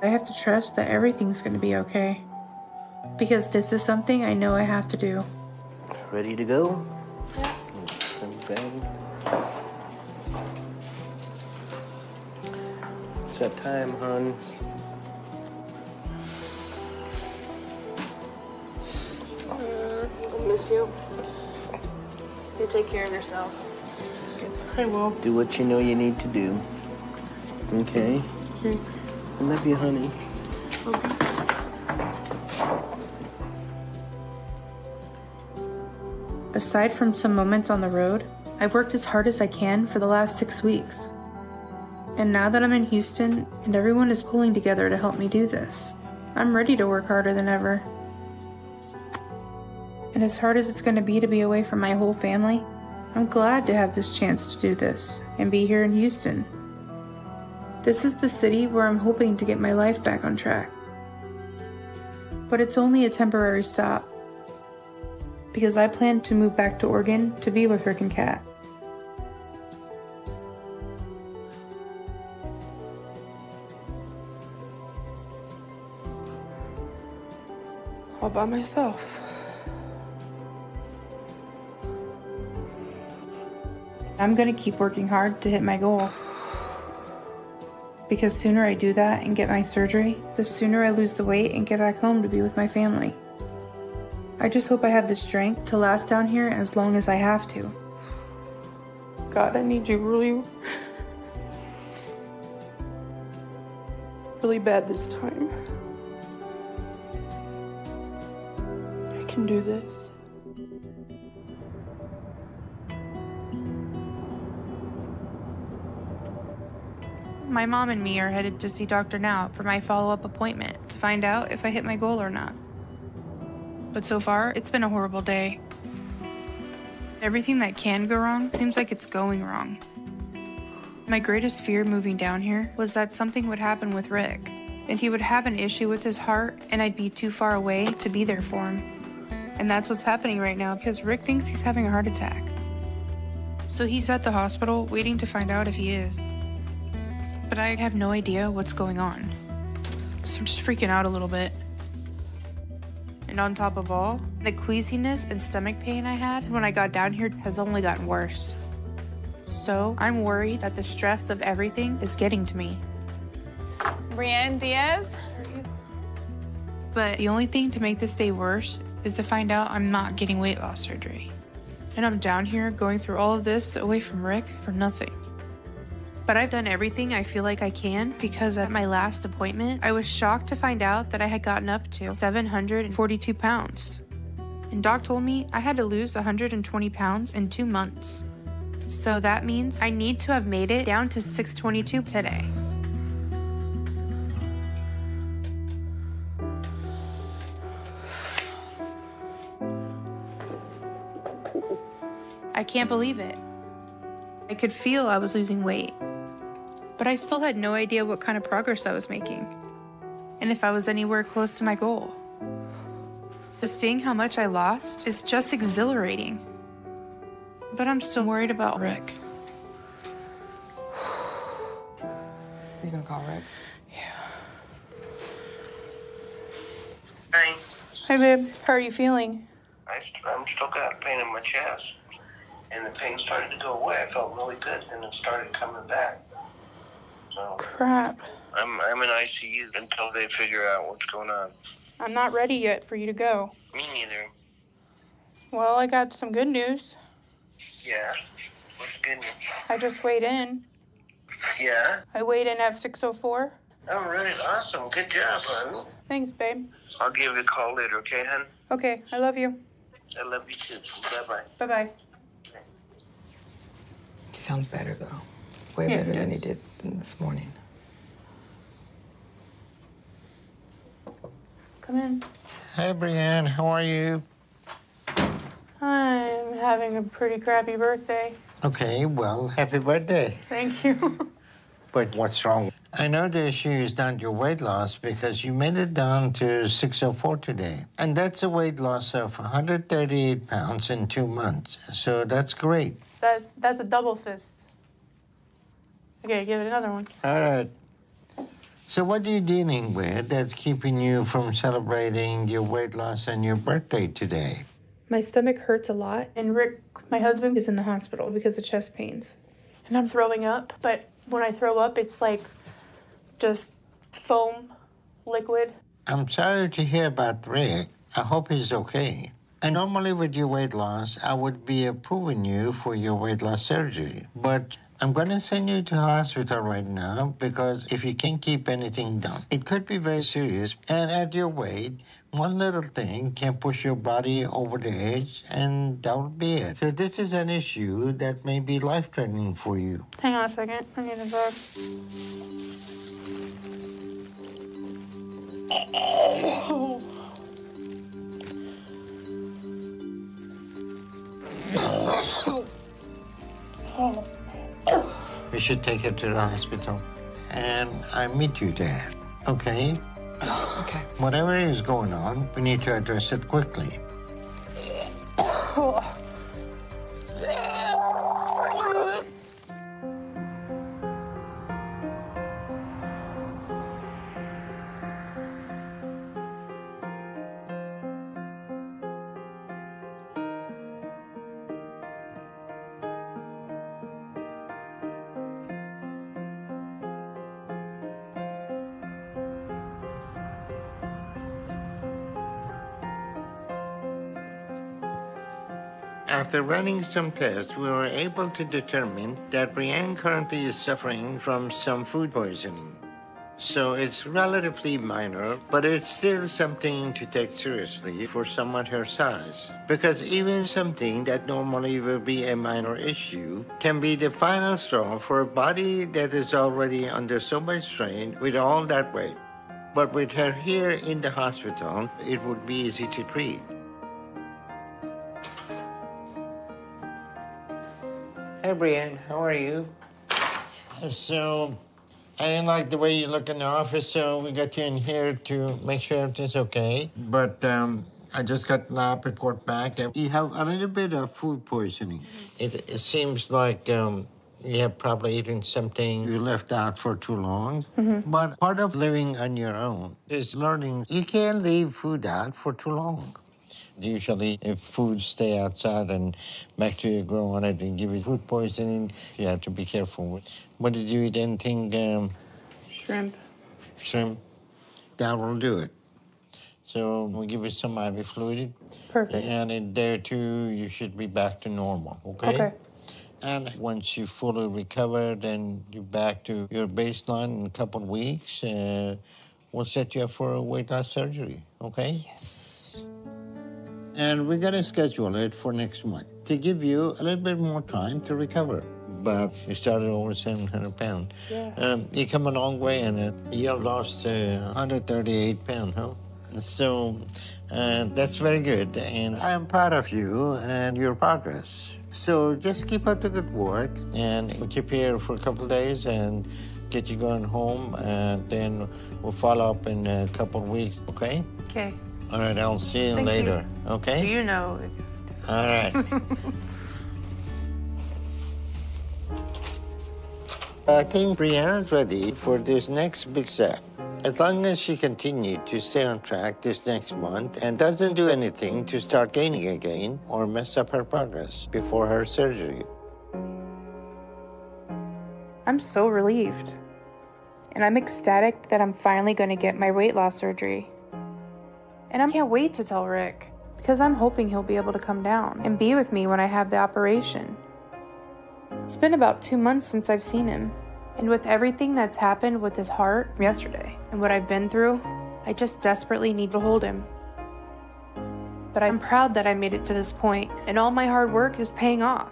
I have to trust that everything's going to be okay. Because this is something I know I have to do. Ready to go? Yeah. It's that time, hon. I miss you. You take care of yourself. I will. Do what you know you need to do. Okay? Okay. I love you, honey. Okay. Aside from some moments on the road, I've worked as hard as I can for the last 6 weeks. And now that I'm in Houston and everyone is pulling together to help me do this, I'm ready to work harder than ever. And as hard as it's going to be away from my whole family, I'm glad to have this chance to do this and be here in Houston. This is the city where I'm hoping to get my life back on track. But it's only a temporary stop, because I plan to move back to Oregon to be with Rick and Kat. All by myself. I'm gonna keep working hard to hit my goal. Because sooner I do that and get my surgery, the sooner I lose the weight and get back home to be with my family. I just hope I have the strength to last down here as long as I have to. God, I need you really bad this time. I can do this. My mom and me are headed to see Dr. Now for my follow-up appointment to find out if I hit my goal or not. But so far, it's been a horrible day. Everything that can go wrong seems like it's going wrong. My greatest fear moving down here was that something would happen with Rick, and he would have an issue with his heart, and I'd be too far away to be there for him. And that's what's happening right now, because Rick thinks he's having a heart attack. So he's at the hospital waiting to find out if he is. But I have no idea what's going on. So I'm just freaking out a little bit. And on top of all, the queasiness and stomach pain I had when I got down here has only gotten worse. So I'm worried that the stress of everything is getting to me. Brienne Diaz? But the only thing to make this day worse is to find out I'm not getting weight loss surgery. And I'm down here going through all of this away from Rick for nothing. But I've done everything I feel like I can, because at my last appointment, I was shocked to find out that I had gotten up to 742 pounds. And Doc told me I had to lose 120 pounds in 2 months. So that means I need to have made it down to 622 today. I can't believe it. I could feel I was losing weight. But I still had no idea what kind of progress I was making, and if I was anywhere close to my goal. So seeing how much I lost is just exhilarating. But I'm still worried about Rick. Are you gonna call Rick? Yeah. Hey, Hi, babe. How are you feeling? I'm still got pain in my chest. And the pain started to go away. I felt really good, then it started coming back. So Crap. I'm in ICU until they figure out what's going on. I'm not ready yet for you to go. Me neither. Well, I got some good news. Yeah? What's good news? I just weighed in. Yeah? I weighed in at 604. All right, awesome. Good job, hon. Thanks, babe. I'll give you a call later, okay, hon? Okay, I love you. I love you too. Bye-bye. Bye-bye. He sounds better, though. Way Yeah, better he than he does. did this morning. Come in. Hey, Brienne, how are you? I'm having a pretty crappy birthday. Okay, well, happy birthday. Thank you. But what's wrong? I know the issue is not your weight loss because you made it down to 604 today. And that's a weight loss of 138 pounds in 2 months. So that's great. That's a double fist. Okay, give it another one. All right. So what are you dealing with that's keeping you from celebrating your weight loss and your birthday today? My stomach hurts a lot, and Rick, my husband, is in the hospital because of chest pains. And I'm throwing up, but when I throw up, it's like just foam, liquid. I'm sorry to hear about Rick. I hope he's okay. And normally with your weight loss, I would be approving you for your weight loss surgery. But I'm going to send you to hospital right now because if you can't keep anything done, it could be very serious. And at your weight, one little thing can push your body over the edge, and that would be it. So this is an issue that may be life-threatening for you. Hang on a second. I need a bag. We should take her to the hospital, and I meet you there, okay? Okay. Whatever is going on, we need to address it quickly. After running some tests, we were able to determine that Brianne currently is suffering from some food poisoning. So it's relatively minor, but it's still something to take seriously for someone her size. Because even something that normally will be a minor issue can be the final straw for a body that is already under so much strain with all that weight. But with her here in the hospital, it would be easy to treat. Hey, Brianne, how are you? So, I didn't like the way you look in the office, so we got you in here to make sure everything's okay. But I just got the lab report back. You have a little bit of food poisoning. It seems like you have probably eaten something you left out for too long. But part of living on your own is learning you can't leave food out for too long. Usually, if food stay outside and bacteria grow on it and give you food poisoning, you have to be careful with. What did you eat? Anything? Shrimp. Shrimp? That will do it. So we'll give you some IV fluid. Perfect. And in a day or two, you should be back to normal, okay? Okay. And once you fully recover, then you're back to your baseline in a couple of weeks. We'll set you up for a weight loss surgery, okay? Yes. And we're gonna schedule it for next month to give you a little bit more time to recover. But you started over 700 pounds. Yeah. You come a long way, and you have lost 138 pounds, huh? So that's very good, and I'm proud of you and your progress. So just keep up the good work, and we'll keep you here for a couple of days and get you going home, and then we'll follow up in a couple of weeks, okay? Okay. All right, I'll see you Thank later, you. okay? You know. All right. I think Brianna's ready for this next big step. As long as she continues to stay on track this next month and doesn't do anything to start gaining again or mess up her progress before her surgery. I'm so relieved. And I'm ecstatic that I'm finally going to get my weight loss surgery. And I can't wait to tell Rick, because I'm hoping he'll be able to come down and be with me when I have the operation. It's been about 2 months since I've seen him. And with everything that's happened with his heart yesterday and what I've been through, I just desperately need to hold him. But I'm proud that I made it to this point, and all my hard work is paying off.